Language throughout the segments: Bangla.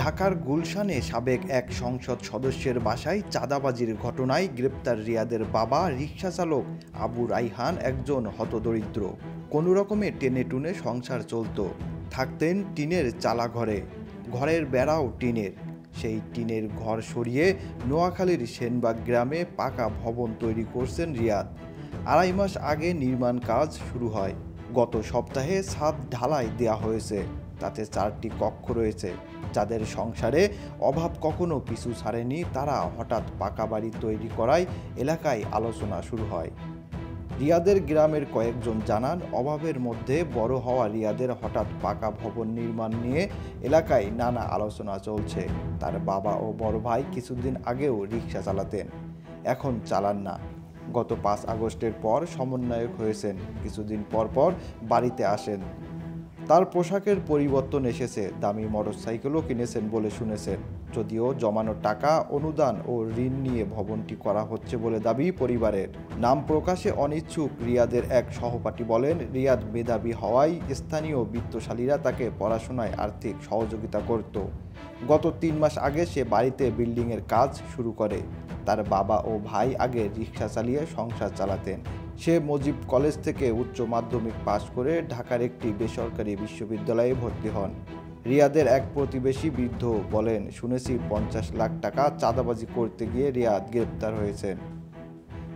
ঢাকার গুলশানে সাবেক এক সংসদ সদস্যের বাসায় চাঁদাবাজির ঘটনায় গ্রেপ্তার রিয়াদের বাবা রিকশাচালক আবু রাইহান একজন হতদরিদ্র। কোনো রকমে টেনে টুনে সংসার চলত। থাকতেন টিনের চালা ঘরে, ঘরের বেড়াও টিনের। সেই টিনের ঘর সরিয়ে নোয়াখালীর সেনবাগ গ্রামে পাকা ভবন তৈরি করছেন রিয়াদ। 2.5 মাস আগে নির্মাণ কাজ শুরু হয়। গত সপ্তাহে ছাদ ঢালাই দেয়া হয়েছে। তাতে 4টি কক্ষ রয়েছে। যাদের সংসারে অভাব কখনো পিছু ছাড়েনি, তারা হঠাৎ পাকা বাড়ি তৈরি করায় এলাকায় আলোচনা শুরু হয়। রিয়াদের গ্রামের কয়েকজন জানান, অভাবের মধ্যে বড় হওয়া রিয়াদের হঠাৎ পাকা ভবন নির্মাণ নিয়ে এলাকায় নানা আলোচনা চলছে। তার বাবা ও বড় ভাই কিছুদিন আগেও রিকশা চালাতেন, এখন চালান না। গত 5 আগস্টের পর সমন্বয়ক হয়েছেন, কিছুদিন পর পর বাড়িতে আসেন। তার পোশাকের পরিবর্তন এসেছে, দামি মোটরসাইকেলও কিনেছেন বলে শুনেছেন। যদিও জমানো টাকা, অনুদান ও ঋণ নিয়ে ভবনটি করা হচ্ছে বলে দাবি পরিবারের। নাম প্রকাশে অনিচ্ছুক রিয়াদের এক সহপাঠী বলেন, রিয়াদ মেধাবী হওয়ায় স্থানীয় বিত্তশালীরা তাকে পড়াশোনায় আর্থিক সহযোগিতা করত। গত 3 মাস আগে সে বাড়িতে বিল্ডিংয়ের কাজ শুরু করে। তার বাবা ও ভাই আগে রিকশা চালিয়ে সংসার চালাতেন। সে মুজিব কলেজ থেকে উচ্চ মাধ্যমিক পাশ করে ঢাকার একটি বেসরকারি বিশ্ববিদ্যালয়ে ভর্তি হন। রিয়াদের এক প্রতিবেশী বৃদ্ধ বলেন, শুনেছি 50 লাখ টাকা চাঁদাবাজি করতে গিয়ে রিয়াদ গ্রেপ্তার হয়েছেন।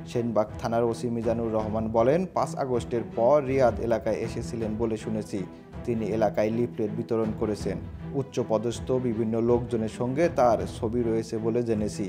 সেনবাগ থানার ওসি মিজানুর রহমান বলেন, 5 আগস্টের পর রিয়াদ এলাকায় এসেছিলেন বলে শুনেছি। তিনি এলাকায় লিফলেট বিতরণ করেছেন। উচ্চপদস্থ বিভিন্ন লোকজনের সঙ্গে তার ছবি রয়েছে বলে জেনেছি।